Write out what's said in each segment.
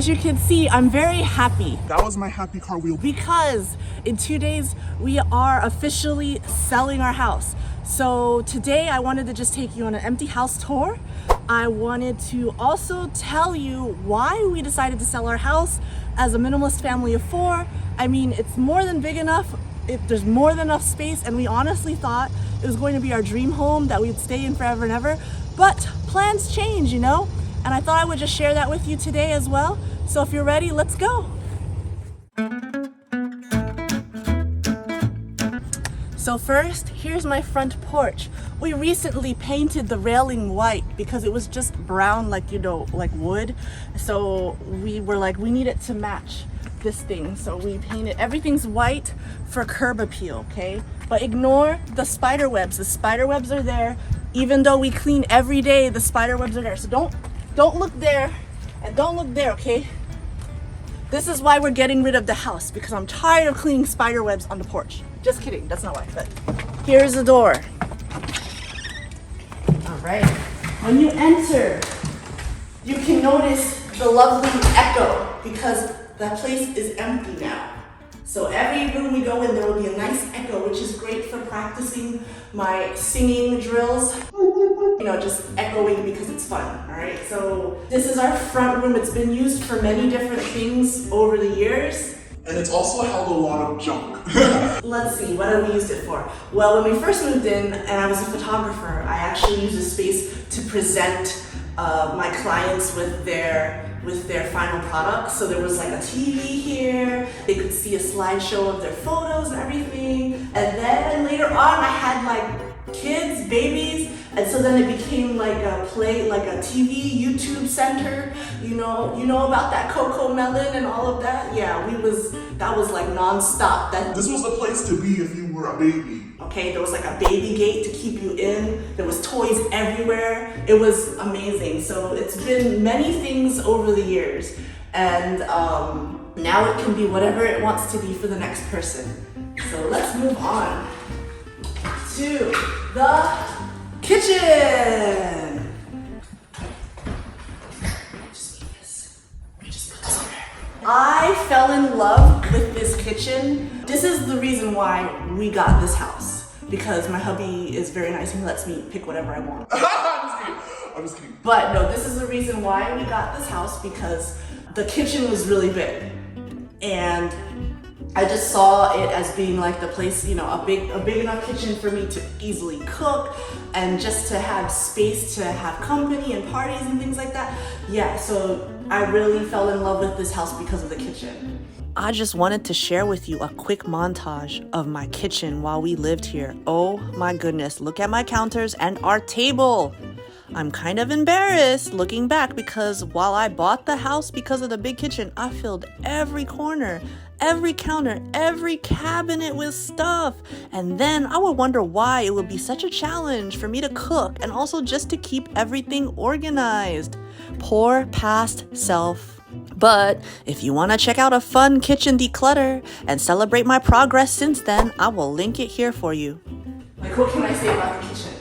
As you can see, I'm very happy. That was my happy cartwheel. Because in 2 days, we are officially selling our house. So today I wanted to just take you on an empty house tour. I wanted to also tell you why we decided to sell our house as a minimalist family of 4. I mean, it's more than big enough. There's more than enough space, and we honestly thought it was going to be our dream home that we'd stay in forever and ever. But plans change, you know? And I thought I would just share that with you today as well. So if you're ready, let's go. So first, here's my front porch. We recently painted the railing white because it was just brown, like, you know, like wood. So we were like, we need it to match this thing. So we painted, everything's white for curb appeal, okay? But ignore the spider webs. The spider webs are there. Even though we clean every day, the spider webs are there. So don't look there and don't look there, okay? This is why we're getting rid of the house, because I'm tired of cleaning spider webs on the porch. Just kidding, that's not why, but here's the door. All right, when you enter, you can notice the lovely echo because that place is empty now. So every room we go in, there will be a nice echo, which is great for practicing my singing drills. You know, just echoing because it's fun, all right? So this is our front room. It's been used for many different things over the years. And it's also held a lot of junk. Let's see, what have we used it for? Well, when we first moved in and I was a photographer, I actually used this space to present my clients with their final products. So there was like a TV here. They could see a slideshow of their photos and everything. And then later on, I had like kids, babies, and so then it became like a TV YouTube center. You know about that Coco Melon and all of that? Yeah, that was like non-stop. This was the place to be if you were a baby. Okay, there was like a baby gate to keep you in. There was toys everywhere. It was amazing. So it's been many things over the years. And now it can be whatever it wants to be for the next person. So let's move on to the kitchen. I fell in love with this kitchen. This is the reason why we got this house, because my hubby is very nice and he lets me pick whatever I want. I'm just kidding. But no, this is the reason why we got this house, because the kitchen was really big. And I just saw it as being like the place, you know, a big enough kitchen for me to easily cook and just to have space to have company and parties and things like that. Yeah, so I really fell in love with this house because of the kitchen. I just wanted to share with you a quick montage of my kitchen while we lived here. Oh my goodness, look at my counters and our table. I'm kind of embarrassed looking back because while I bought the house because of the big kitchen, I filled every corner, every counter, every cabinet with stuff. And then I would wonder why it would be such a challenge for me to cook and also just to keep everything organized. Poor past self. But if you want to check out a fun kitchen declutter and celebrate my progress since then, I will link it here for you. Like, what can I say about the kitchen?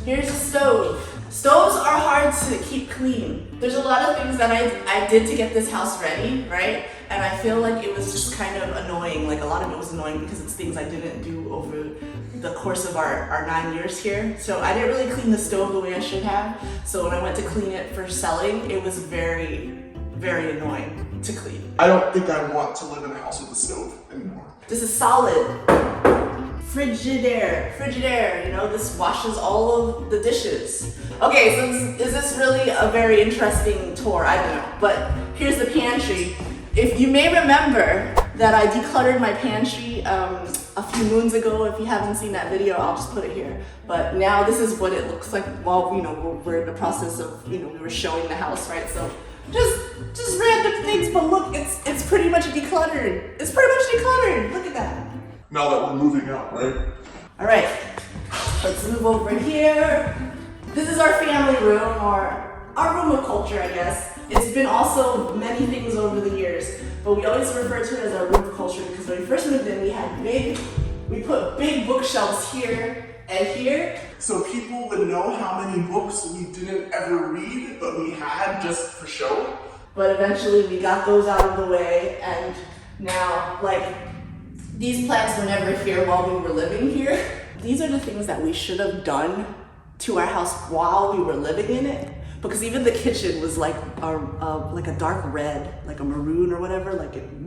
Here's a stove. Stoves are hard to keep clean. There's a lot of things that I did to get this house ready, right? And I feel like it was just kind of annoying. Like a lot of it was annoying because it's things I didn't do over the course of our 9 years here. So I didn't really clean the stove the way I should have. So when I went to clean it for selling, it was very, very annoying to clean. I don't think I want to live in a house with a stove anymore. This is solid. Frigidaire, you know, this washes all of the dishes. Okay, so is this really a very interesting tour? I don't know, but here's the pantry. If you may remember that I decluttered my pantry a few moons ago. If you haven't seen that video, I'll just put it here. But now this is what it looks like while, you know, we're in the process of, you know, we were showing the house, right? So just random things, but look, it's pretty much decluttered. It's pretty much decluttered, look at that. Now that we're moving out, right? All right, let's move over here. This is our family room, or our room of culture, I guess. It's been also many things over the years, but we always refer to it as our room of culture because when we first moved in, we put big bookshelves here and here. So people would know how many books we didn't ever read, but we had just for show. but eventually we got those out of the way, and now, like, these plants were never here while we were living here. These are the things that we should have done to our house while we were living in it, because even the kitchen was like a dark red, like a maroon or whatever,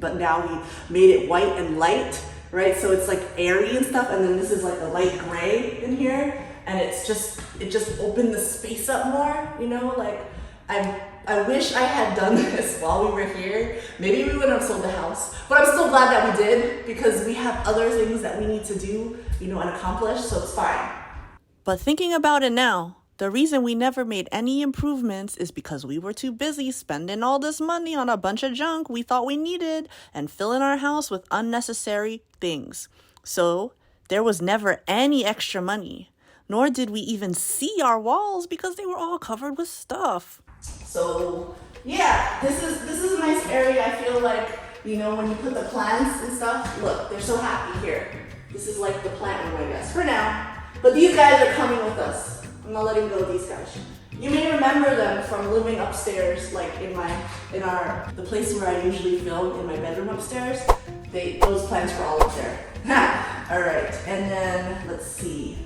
but now we made it white and light, right? So it's like airy and stuff, and then this is like a light gray in here, and it just opened the space up more, you know? Like, I wish I had done this while we were here. Maybe we wouldn't have sold the house, but I'm still glad that we did, because we have other things that we need to do, you know, and accomplish, so it's fine. But thinking about it now, the reason we never made any improvements is because we were too busy spending all this money on a bunch of junk we thought we needed and filling our house with unnecessary things. So there was never any extra money, nor did we even see our walls because they were all covered with stuff. So yeah, this is a nice area. I feel like, you know, when you put the plants and stuff, look, they're so happy here. This is like the plant room, I guess, for now. But these guys are coming with us. I'm not letting go of these guys. You may remember them from living upstairs, like the place where I usually film, in my bedroom upstairs. Those plants were all up there. All right, and then let's see.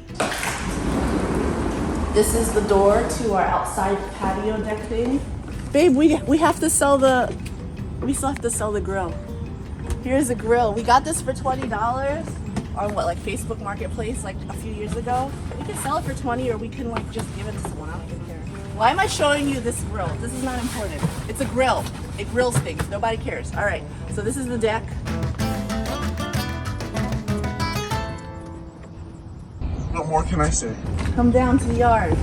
This is the door to our outside patio deck thing. Babe, we still have to sell the grill. Here's a grill. We got this for $20 on Facebook Marketplace like a few years ago. We can sell it for 20, or we can like just give it to someone. I don't even care. Why am I showing you this grill? This is not important. It's a grill. It grills things. Nobody cares. All right, so this is the deck. What more can I say? Come down to the yard.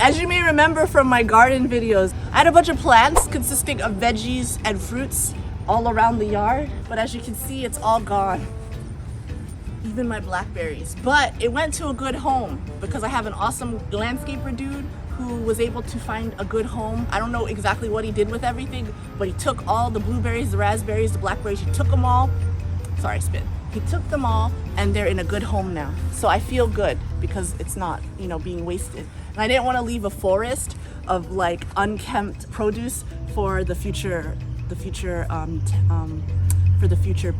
As you may remember from my garden videos, I had a bunch of plants consisting of veggies and fruits all around the yard, but as you can see, it's all gone. Even my blackberries. But it went to a good home because I have an awesome landscaper dude who was able to find a good home. I don't know exactly what he did with everything, but he took all the blueberries, the raspberries, the blackberries, he took them all. Sorry, spit. He took them all, and they're in a good home now. So I feel good because it's not, you know, being wasted. And I didn't want to leave a forest of like unkempt produce for the future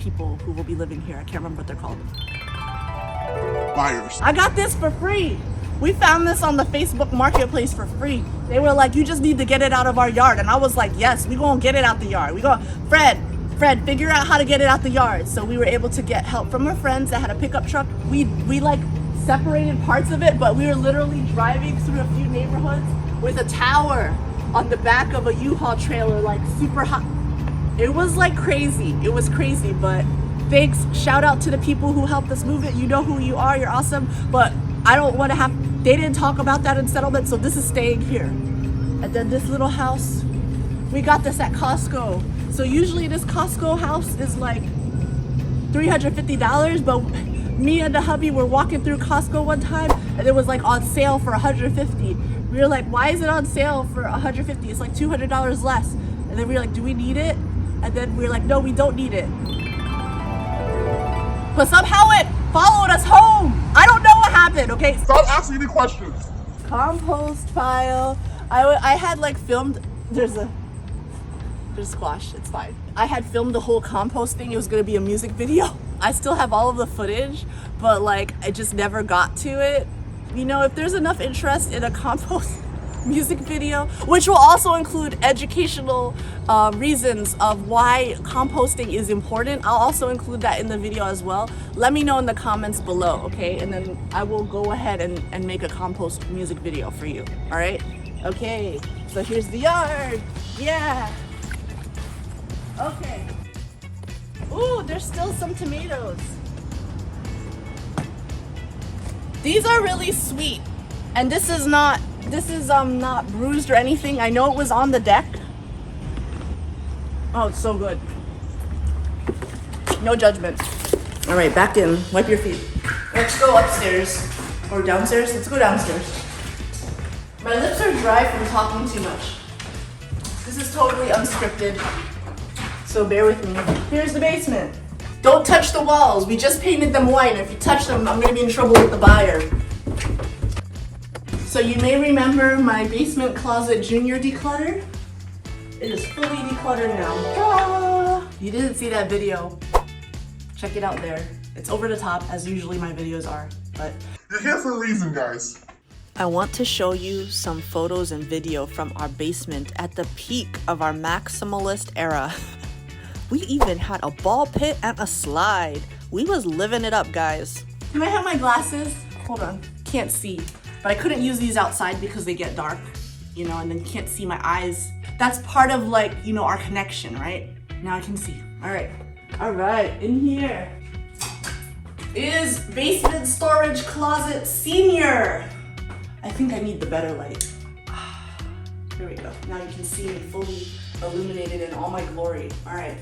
people who will be living here. I can't remember what they're called. Buyers. I got this for free. We found this on the Facebook Marketplace for free. They were like, you just need to get it out of our yard. And I was like, yes, we gonna get it out the yard. Fred, figure out how to get it out the yard. So we were able to get help from our friends that had a pickup truck. We like separated parts of it, but we were literally driving through a few neighborhoods with a tower on the back of a U-Haul trailer, like super hot. It was like crazy. It was crazy, but thanks. Shout out to the people who helped us move it. You know who you are. You're awesome. But I don't want to have, they didn't talk about that in settlement, so this is staying here. And then this little house, we got this at Costco. So usually this Costco house is like $350, but me and the hubby were walking through Costco one time and it was like on sale for $150. We were like, why is it on sale for $150? It's like $200 less. And then we were like, do we need it? And then we were like, no, we don't need it. But somehow it followed us home. I don't know what happened, okay? Stop asking me questions. Compost pile. I had like filmed, there's squash, it's fine. I had filmed the whole compost thing. It was gonna be a music video. I still have all of the footage, but like I just never got to it. You know, if there's enough interest in a compost music video, which will also include educational reasons of why composting is important, I'll also include that in the video as well. Let me know in the comments below, okay? And then I will go ahead and make a compost music video for you, all right? Okay, so here's the yard. Yeah. Okay. Ooh, there's still some tomatoes. These are really sweet. And this is not bruised or anything. I know it was on the deck. Oh, it's so good. No judgment. All right, back in. Wipe your feet. Let's go upstairs or downstairs. Let's go downstairs. My lips are dry from talking too much. This is totally unscripted, so bear with me. Here's the basement. Don't touch the walls. We just painted them white. If you touch them, I'm gonna be in trouble with the buyer. So you may remember my basement closet junior declutter. It is fully decluttered now. Ah! You didn't see that video. Check it out there. It's over the top, as usually my videos are, but You're here for a reason, guys. I want to show you some photos and video from our basement at the peak of our maximalist era. We even had a ball pit and a slide. We was living it up, guys. Can I have my glasses? Hold on, can't see. But I couldn't use these outside because they get dark, you know, and then can't see my eyes. That's part of like, you know, our connection, right? Now I can see. All right, in here is basement storage closet senior. I think I need the better light. Here we go. Now you can see me fully illuminated in all my glory. All right.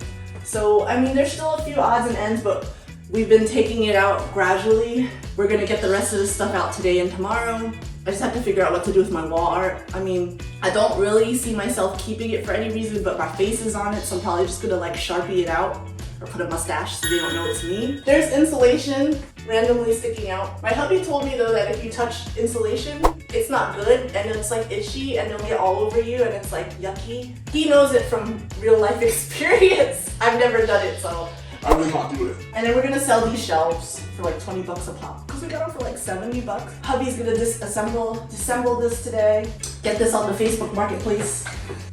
So, I mean, there's still a few odds and ends, but we've been taking it out gradually. We're gonna get the rest of this stuff out today and tomorrow. I just have to figure out what to do with my wall art. I mean, I don't really see myself keeping it for any reason, but my face is on it, so I'm probably just gonna like Sharpie it out or put a mustache so they don't know it's me. There's insulation randomly sticking out. My hubby told me though that if you touch insulation, it's not good and it's like itchy and it'll get all over you and it's like yucky. He knows it from real life experience. I've never done it, so. I will not do it. And then we're gonna sell these shelves for like 20 bucks a pop. Cause we got them for like 70 bucks. Hubby's gonna disassemble this today. Get this on the Facebook Marketplace.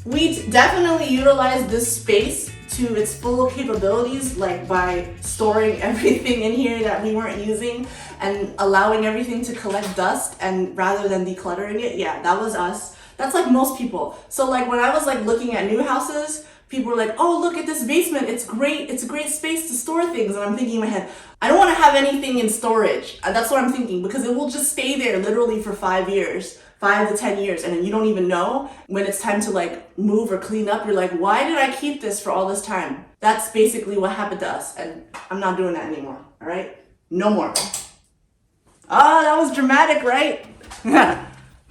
We definitely utilize this space to its full capabilities, like by storing everything in here that we weren't using and allowing everything to collect dust and rather than decluttering it. Yeah, that was us. That's like most people. So like when I was like looking at new houses, people were like, oh, look at this basement. It's great. It's a great space to store things. And I'm thinking in my head, I don't want to have anything in storage. That's what I'm thinking because it will just stay there literally for 5 years, 5 to 10 years. And then you don't even know when it's time to like move or clean up. You're like, why did I keep this for all this time? That's basically what happened to us. And I'm not doing that anymore. All right? No more. Ah, that was dramatic, right?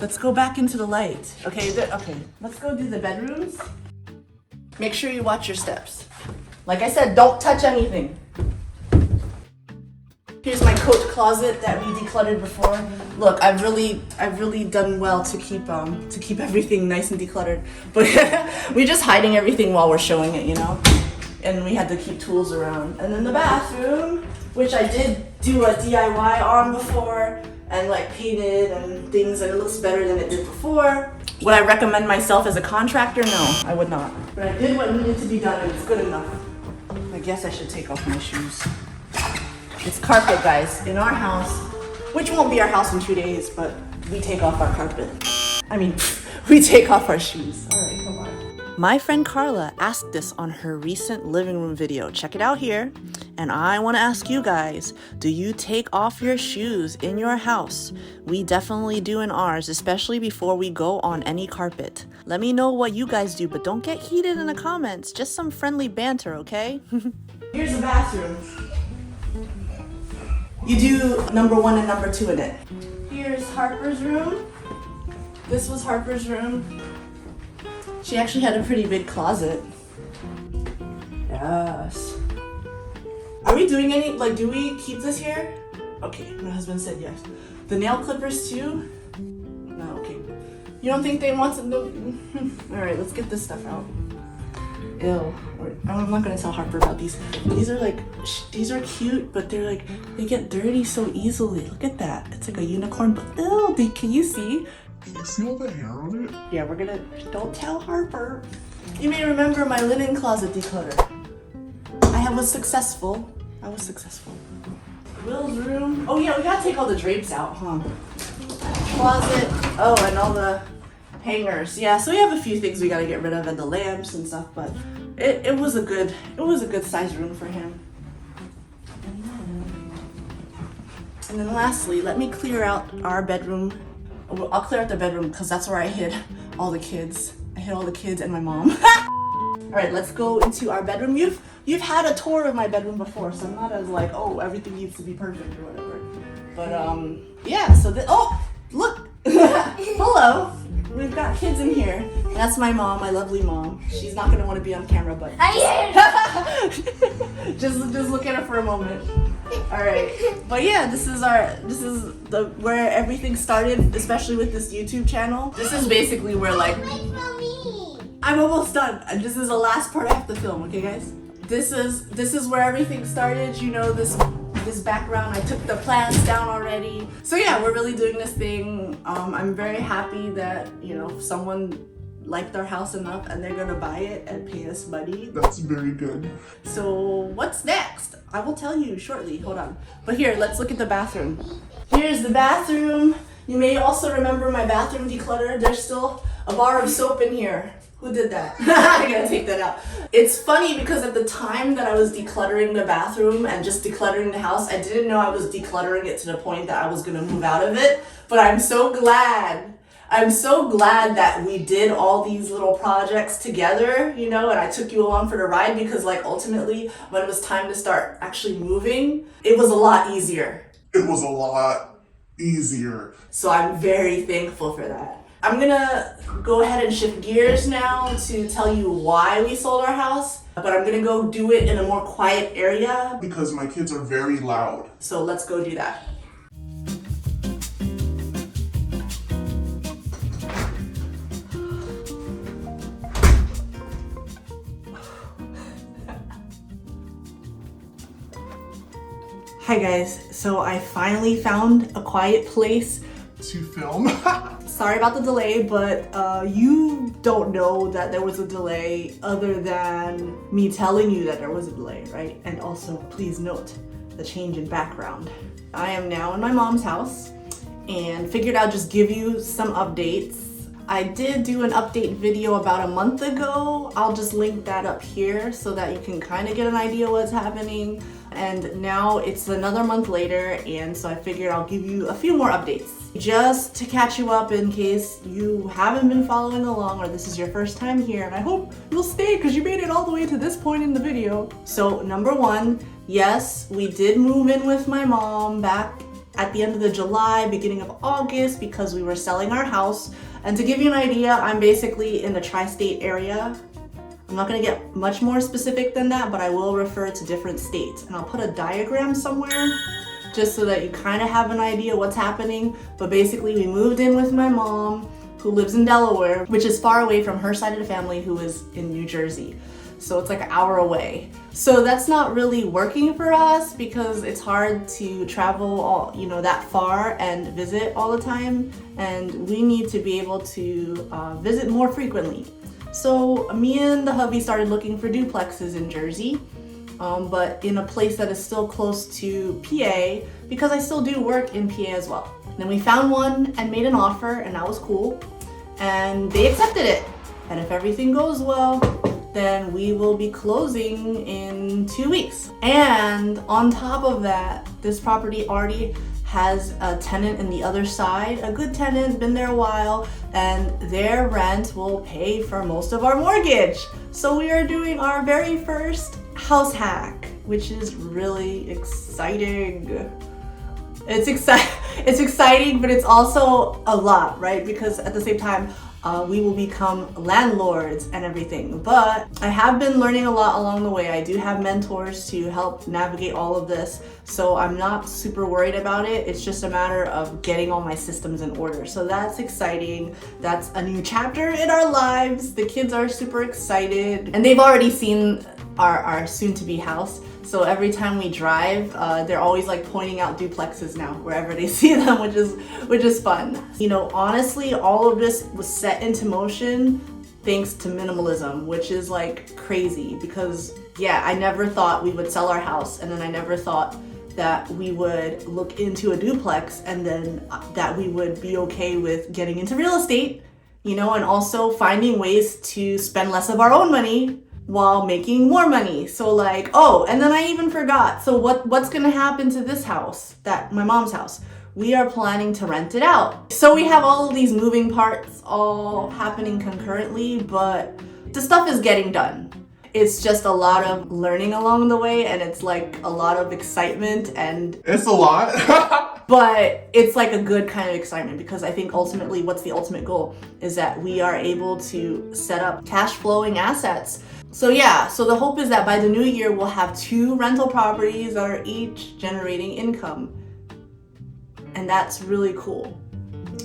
Let's go back into the light. Okay, let's go do the bedrooms. Make sure you watch your steps. Like I said, don't touch anything. Here's my coat closet that we decluttered before. Look, I've really done well to keep everything nice and decluttered. But we're just hiding everything while we're showing it, you know? And we had to keep tools around. And then the bathroom, which I did do a DIY on before and like painted and things, and it looks better than it did before. Would I recommend myself as a contractor? No, I would not. But I did what needed to be done and it's good enough. I guess I should take off my shoes. It's carpet, guys, in our house, which won't be our house in 2 days, but we take off our carpet. I mean, we take off our shoes. All right, come on. My friend Carla asked this on her recent living room video. Check it out here. And I want to ask you guys, do you take off your shoes in your house? We definitely do in ours, especially before we go on any carpet. Let me know what you guys do, but don't get heated in the comments. Just some friendly banter, okay? Here's the bathroom. You do number 1 and number 2 in it. Here's Harper's room. This was Harper's room. She actually had a pretty big closet. Yes. Are we doing any, like, do we keep this here? Okay, my husband said yes. The nail clippers too? No, okay. You don't think they want to know? All right, let's get this stuff out. Ew. I'm not gonna tell Harper about these. These are like, these are cute, but they're like, they get dirty so easily. Look at that. It's like a unicorn, but ew, can you see? Can you see all the hair on it? Yeah, we're gonna, don't tell Harper. You may remember my linen closet declutter. I was successful. Will's room. Oh yeah, we gotta take all the drapes out, huh? Closet. Oh, and all the hangers. Yeah, so we have a few things we gotta get rid of and the lamps and stuff, but it was a good size room for him. And then lastly, let me clear out our bedroom. I'll clear out the bedroom because that's where I hid all the kids. I hid all the kids and my mom. All right, let's go into our bedroom. You've had a tour of my bedroom before, so I'm not as like, oh, everything needs to be perfect or whatever. But yeah, so oh, look. Hello. We've got kids in here. That's my mom, my lovely mom. She's not gonna want to be on camera, but just look at her for a moment. All right, but yeah, this is where everything started, especially with this YouTube channel. This is basically where like I'm almost done. And this is the last part I have to film, okay guys? This is where everything started, you know, this background. I took the plants down already. So yeah, we're really doing this thing. I'm very happy that, you know, someone liked our house enough and they're gonna buy it and pay us money. That's very good. So what's next? I will tell you shortly, hold on. But here, let's look at the bathroom. Here's the bathroom. You may also remember my bathroom declutter. There's still a bar of soap in here. Who did that? I gotta take that out. It's funny because at the time that I was decluttering the bathroom and just decluttering the house, I didn't know I was decluttering it to the point that I was gonna move out of it. But I'm so glad that we did all these little projects together, you know, and I took you along for the ride because like ultimately when it was time to start actually moving, it was a lot easier. It was a lot easier. So I'm very thankful for that. I'm gonna go ahead and shift gears now to tell you why we sold our house, but I'm gonna go do it in a more quiet area. Because my kids are very loud. So let's go do that. Hi guys, so I finally found a quiet place To film. Sorry about the delay, but you don't know that there was a delay other than me telling you that there was a delay, right? And also, please note the change in background. I am now in my mom's house and figured I'd just give you some updates. I did do an update video about a month ago. I'll just link that up here so that you can kind of get an idea what's happening. And now it's another month later, and so I figured I'll give you a few more updates. Just to catch you up in case you haven't been following along or this is your first time here, and I hope you'll stay because you made it all the way to this point in the video. So number one, yes, we did move in with my mom back at the end of the July, beginning of August, because we were selling our house. And to give you an idea, I'm basically in the tri-state area. I'm not gonna get much more specific than that, but I will refer to different states. And I'll put a diagram somewhere just so that you kind of have an idea what's happening. But basically we moved in with my mom, who lives in Delaware, which is far away from her side of the family, who is in New Jersey. So it's like an hour away. So that's not really working for us because it's hard to travel all, you know, that far and visit all the time. And we need to be able to visit more frequently. So me and the hubby started looking for duplexes in Jersey, but in a place that is still close to PA because I still do work in PA as well. Then we found one and made an offer, and that was cool. And they accepted it. And if everything goes well, then we will be closing in 2 weeks. And on top of that, this property already has a tenant in the other side, a good tenant, been there a while, and their rent will pay for most of our mortgage. So we are doing our very first house hack, which is really exciting. It's exciting, but it's also a lot, right? Because at the same time, we will become landlords and everything. But I have been learning a lot along the way. I do have mentors to help navigate all of this, so I'm not super worried about it. It's just a matter of getting all my systems in order. So that's exciting. That's a new chapter in our lives. The kids are super excited, and they've already seen our soon-to-be house. So every time we drive, they're always like pointing out duplexes now wherever they see them, which is fun. You know, honestly, all of this was set into motion thanks to minimalism, which is like crazy because yeah, I never thought we would sell our house, and then I never thought that we would look into a duplex, and then that we would be okay with getting into real estate, you know, and also finding ways to spend less of our own money while making more money. So like, oh, and then I even forgot. So what's gonna happen to this house, that my mom's house? We are planning to rent it out. So we have all of these moving parts all happening concurrently, but the stuff is getting done. It's just a lot of learning along the way, and it's like a lot of excitement, and It's a lot. but it's like a good kind of excitement because I think ultimately what's the ultimate goal is that we are able to set up cash flowing assets. So yeah, so the hope is that by the new year we'll have 2 rental properties that are each generating income. And that's really cool.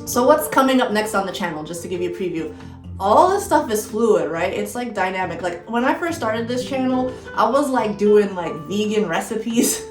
So what's coming up next on the channel, just to give you a preview? all this stuff is fluid, right? It's like dynamic. Like when I first started this channel, I was like doing like vegan recipes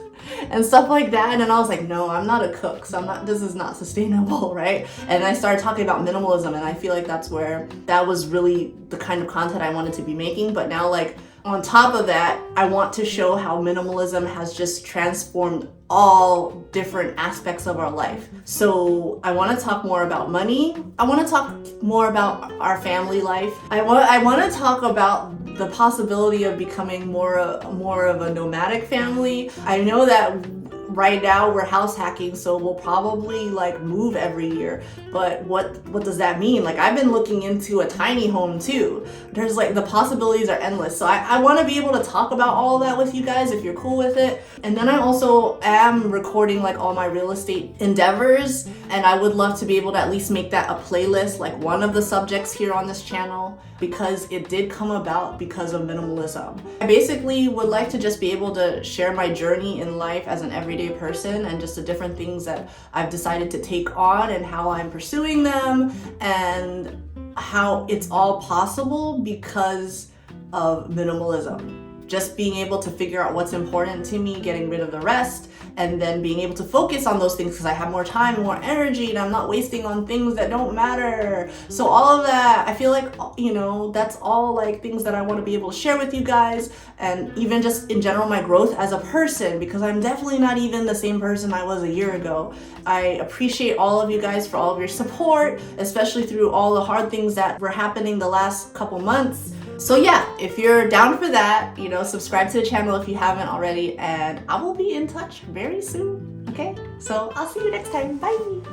and stuff like that, and then I was like, no, I'm not a cook, so this is not sustainable, right? And I started talking about minimalism, and I feel like that was really the kind of content I wanted to be making. But now, like, on top of that, I want to show how minimalism has just transformed all different aspects of our life. So I want to talk more about money. I want to talk more about our family life. I want to talk about the possibility of becoming more of a nomadic family. I know that right now we're house hacking, so we'll probably like move every year. But what does that mean? Like, I've been looking into a tiny home too. There's like, the possibilities are endless. So I want to be able to talk about all of that with you guys if you're cool with it. And then I also am recording like all my real estate endeavors, and I would love to be able to at least make that a playlist, like one of the subjects here on this channel, because it did come about because of minimalism. I basically would like to just be able to share my journey in life as an everyday person, and just the different things that I've decided to take on and how I'm pursuing them, and how it's all possible because of minimalism. Just being able to figure out what's important to me, getting rid of the rest, and then being able to focus on those things because I have more time and more energy, and I'm not wasting on things that don't matter. So all of that, I feel like, you know, that's all like things that I want to be able to share with you guys, and even just in general my growth as a person, because I'm definitely not even the same person I was a year ago. I appreciate all of you guys for all of your support, especially through all the hard things that were happening the last couple months. So yeah, if you're down for that, you know, subscribe to the channel if you haven't already, and I will be in touch very soon, okay? So I'll see you next time. Bye!